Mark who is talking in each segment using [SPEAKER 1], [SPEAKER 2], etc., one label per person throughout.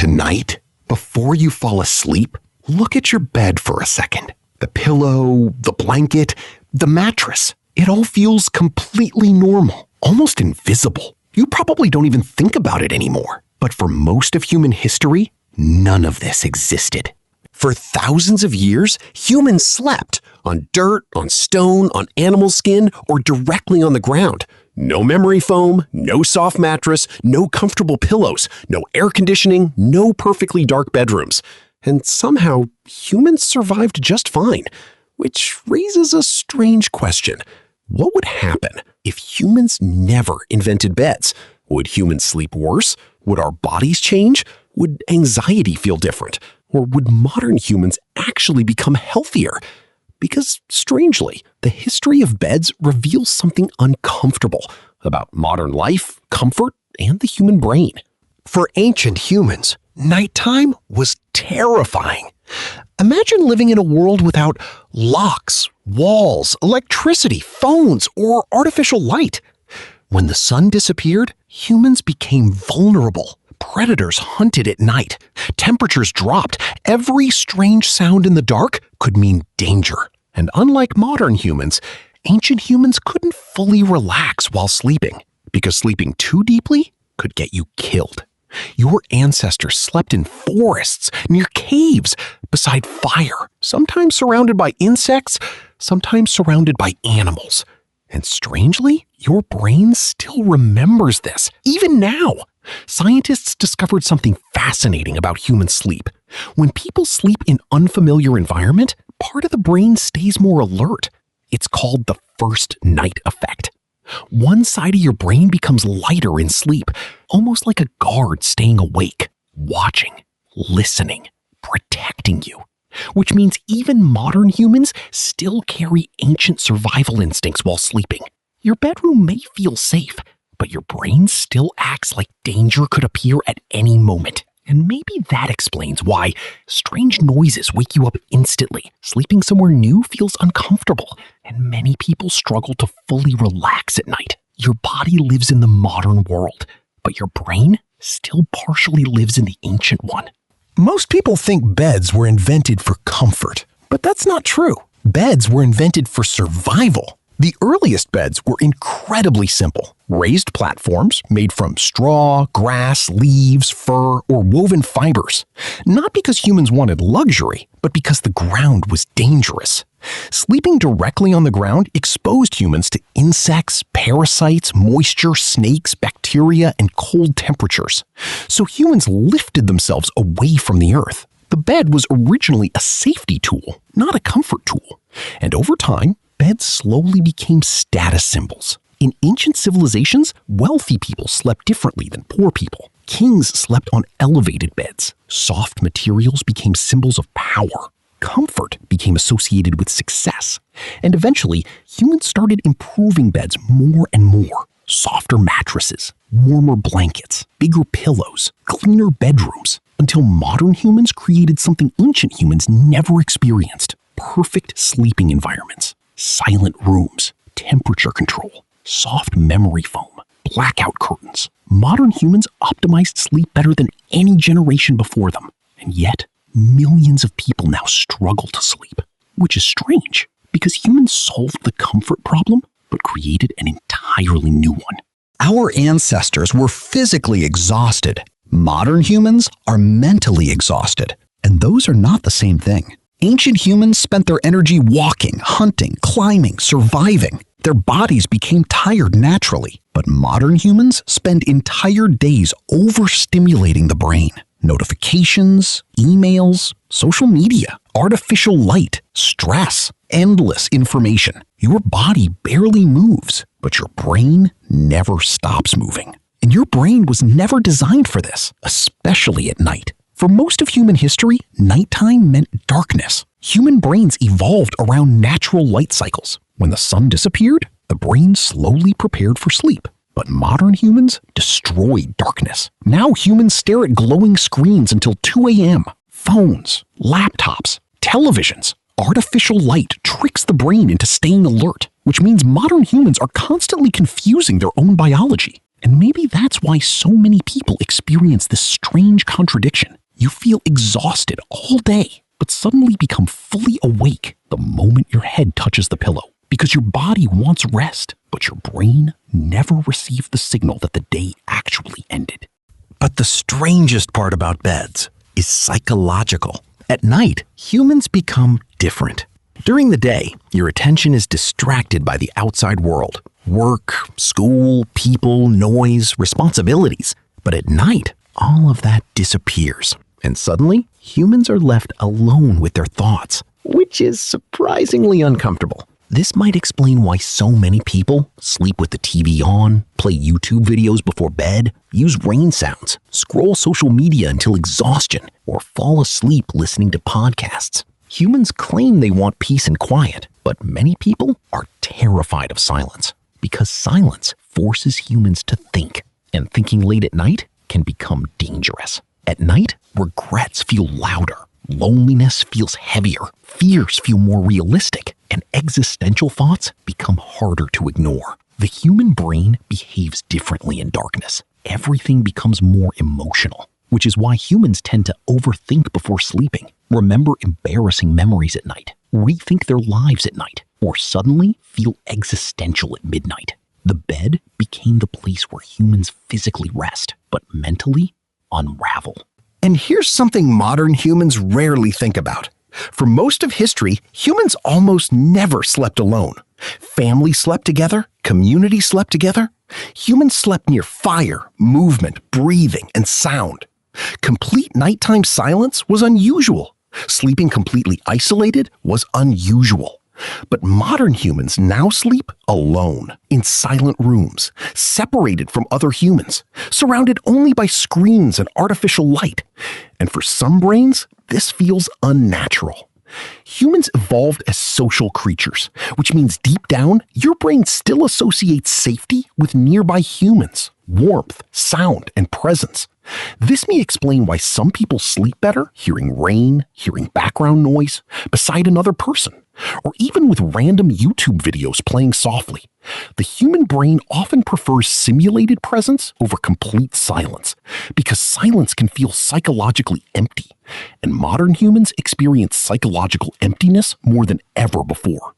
[SPEAKER 1] Tonight, before you fall asleep, look at your bed for a second. The pillow, the blanket, the mattress. It all feels completely normal, almost invisible. You probably don't even think about it anymore. But for most of human history, none of this existed.
[SPEAKER 2] For thousands of years, humans slept on dirt, on stone, on animal skin, or directly on the ground. No memory foam, no soft mattress, no comfortable pillows, no air conditioning, no perfectly dark bedrooms. And somehow, humans survived just fine, which raises a strange question. What would happen if humans never invented beds? Would humans sleep worse? Would our bodies change? Would anxiety feel different? Or would modern humans actually become healthier? Because, strangely, the history of beds reveals something uncomfortable about modern life, comfort, and the human brain.
[SPEAKER 3] For ancient humans, nighttime was terrifying. Imagine living in a world without locks, walls, electricity, phones, or artificial light. When the sun disappeared, humans became vulnerable. Predators hunted at night. Temperatures dropped. Every strange sound in the dark could mean danger. And unlike modern humans, ancient humans couldn't fully relax while sleeping, because sleeping too deeply could get you killed. Your ancestors slept in forests, near caves, beside fire, sometimes surrounded by insects, sometimes surrounded by animals. And strangely, your brain still remembers this, even now. Scientists discovered something fascinating about human sleep. When people sleep in unfamiliar environment, part of the brain stays more alert. It's called the first night effect. One side of your brain becomes lighter in sleep, almost like a guard staying awake, watching, listening, protecting you. Which means even modern humans still carry ancient survival instincts while sleeping. Your bedroom may feel safe, but your brain still acts like danger could appear at any moment. And maybe that explains why strange noises wake you up instantly. Sleeping somewhere new feels uncomfortable, and many people struggle to fully relax at night. Your body lives in the modern world, but your brain still partially lives in the ancient one. Most people think beds were invented for comfort, but that's not true. Beds were invented for survival. The earliest beds were incredibly simple. Raised platforms made from straw, grass, leaves, fur, or woven fibers. Not because humans wanted luxury, but because the ground was dangerous. Sleeping directly on the ground exposed humans to insects, parasites, moisture, snakes, bacteria, and cold temperatures. So humans lifted themselves away from the earth. The bed was originally a safety tool, not a comfort tool. And over time, beds slowly became status symbols. In ancient civilizations, wealthy people slept differently than poor people. Kings slept on elevated beds. Soft materials became symbols of power. Comfort became associated with success. And eventually, humans started improving beds more and more. Softer mattresses, warmer blankets, bigger pillows, cleaner bedrooms, until modern humans created something ancient humans never experienced: perfect sleeping environments. Silent rooms, temperature control, soft memory foam, blackout curtains. Modern humans optimized sleep better than any generation before them. And yet, millions of people now struggle to sleep, which is strange because humans solved the comfort problem but created an entirely new one.
[SPEAKER 4] Our ancestors were physically exhausted. Modern humans are mentally exhausted, and those are not the same thing. Ancient humans spent their energy walking, hunting, climbing, surviving. Their bodies became tired naturally. But modern humans spend entire days overstimulating the brain. Notifications, emails, social media, artificial light, stress, endless information. Your body barely moves, but your brain never stops moving. And your brain was never designed for this, especially at night. For most of human history, nighttime meant darkness. Human brains evolved around natural light cycles. When the sun disappeared, the brain slowly prepared for sleep. But modern humans destroyed darkness. Now humans stare at glowing screens until 2 a.m. Phones, laptops, televisions. Artificial light tricks the brain into staying alert, which means modern humans are constantly confusing their own biology.
[SPEAKER 3] And maybe that's why so many people experience this strange contradiction. You feel exhausted all day, but suddenly become fully awake the moment your head touches the pillow. Because your body wants rest, but your brain never received the signal that the day actually ended.
[SPEAKER 4] But the strangest part about beds is psychological. At night, humans become different. During the day, your attention is distracted by the outside world. Work, school, people, noise, responsibilities. But at night, all of that disappears. And suddenly, humans are left alone with their thoughts, which is surprisingly uncomfortable. This might explain why so many people sleep with the TV on, play YouTube videos before bed, use rain sounds, scroll social media until exhaustion, or fall asleep listening to podcasts. Humans claim they want peace and quiet, but many people are terrified of silence because silence forces humans to think, and thinking late at night can become dangerous. At night, regrets feel louder, loneliness feels heavier, fears feel more realistic, and existential thoughts become harder to ignore. The human brain behaves differently in darkness. Everything becomes more emotional, which is why humans tend to overthink before sleeping, remember embarrassing memories at night, rethink their lives at night, or suddenly feel existential at midnight. The bed became the place where humans physically rest, but mentally unravel.
[SPEAKER 3] And here's something modern humans rarely think about. For most of history, humans almost never slept alone. Families slept together, communities slept together. Humans slept near fire, movement, breathing, and sound. Complete nighttime silence was unusual. Sleeping completely isolated was unusual. But modern humans now sleep alone, in silent rooms, separated from other humans, surrounded only by screens and artificial light. And for some brains, this feels unnatural. Humans evolved as social creatures, which means deep down, your brain still associates safety with nearby humans, warmth, sound, and presence. This may explain why some people sleep better hearing rain, hearing background noise, beside another person, or even with random YouTube videos playing softly. The human brain often prefers simulated presence over complete silence, because silence can feel psychologically empty, and modern humans experience psychological emptiness more than ever before.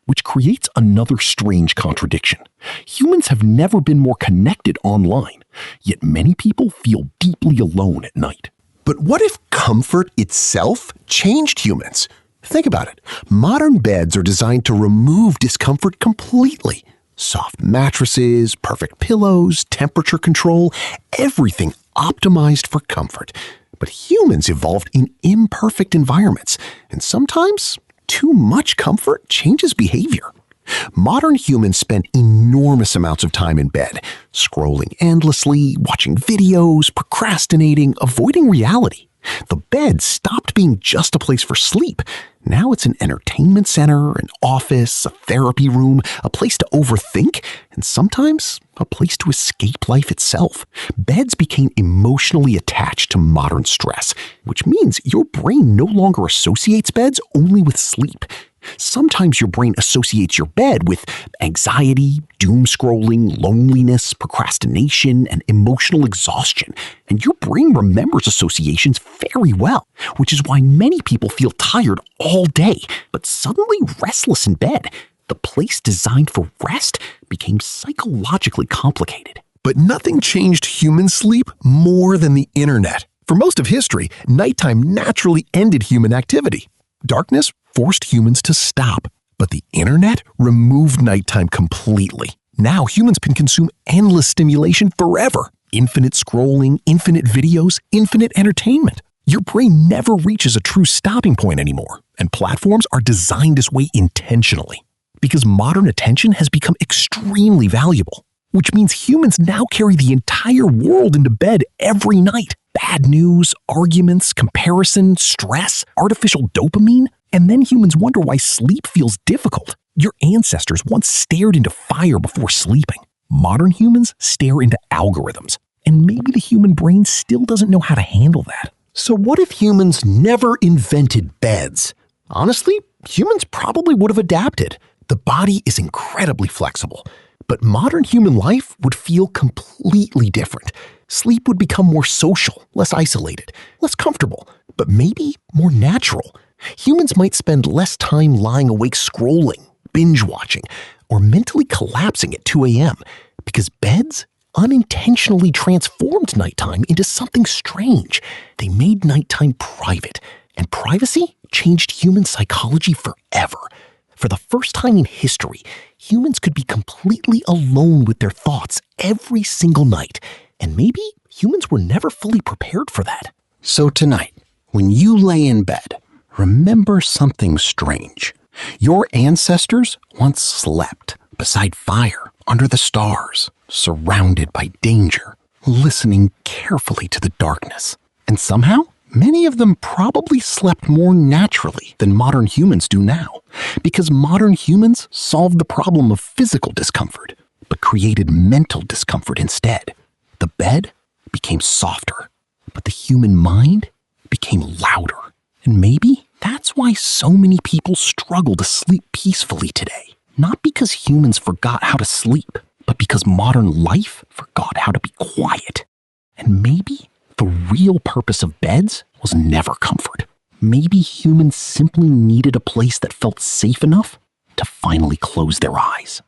[SPEAKER 3] Which creates another strange contradiction. Humans have never been more connected online, yet many people feel deeply alone at night.
[SPEAKER 1] But what if comfort itself changed humans? Think about it. Modern beds are designed to remove discomfort completely. Soft mattresses, perfect pillows, temperature control, everything optimized for comfort. But humans evolved in imperfect environments, and sometimes too much comfort changes behavior. Modern humans spend enormous amounts of time in bed, scrolling endlessly, watching videos, procrastinating, avoiding reality. The bed stopped being just a place for sleep. Now it's an entertainment center, an office, a therapy room, a place to overthink, and sometimes a place to escape life itself. Beds became emotionally attached to modern stress, which means your brain no longer associates beds only with sleep. Sometimes your brain associates your bed with anxiety, doom scrolling, loneliness, procrastination, and emotional exhaustion. And your brain remembers associations very well, which is why many people feel tired all day, but suddenly restless in bed. The place designed for rest became psychologically complicated.
[SPEAKER 3] But nothing changed human sleep more than the internet. For most of history, nighttime naturally ended human activity. Darkness forced humans to stop, but the internet removed nighttime completely. Now humans can consume endless stimulation forever. Infinite scrolling, infinite videos, infinite entertainment. Your brain never reaches a true stopping point anymore, and platforms are designed this way intentionally. Because modern attention has become extremely valuable, which means humans now carry the entire world into bed every night. Bad news, arguments, comparison, stress, artificial dopamine, and then humans wonder why sleep feels difficult. Your ancestors once stared into fire before sleeping. Modern humans stare into algorithms, and maybe the human brain still doesn't know how to handle that.
[SPEAKER 1] So what if humans never invented beds? Honestly, humans probably would have adapted. The body is incredibly flexible.
[SPEAKER 3] But modern human life would feel completely different. Sleep would become more social, less isolated, less comfortable, but maybe more natural. Humans might spend less time lying awake scrolling, binge watching, or mentally collapsing at 2 a.m. because beds unintentionally transformed nighttime into something strange. They made nighttime private, and privacy changed human psychology forever. For the first time in history, humans could be completely alone with their thoughts every single night, and maybe humans were never fully prepared for that.
[SPEAKER 4] So tonight, when you lay in bed, remember something strange. Your ancestors once slept beside fire, under the stars, surrounded by danger, listening carefully to the darkness. And somehow, many of them probably slept more naturally than modern humans do now, because modern humans solved the problem of physical discomfort, but created mental discomfort instead. The bed became softer, but the human mind became louder. And maybe that's why so many people struggle to sleep peacefully today. Not because humans forgot how to sleep, but because modern life forgot how to be quiet. And maybe the real purpose of beds was never comfort. Maybe humans simply needed a place that felt safe enough to finally close their eyes.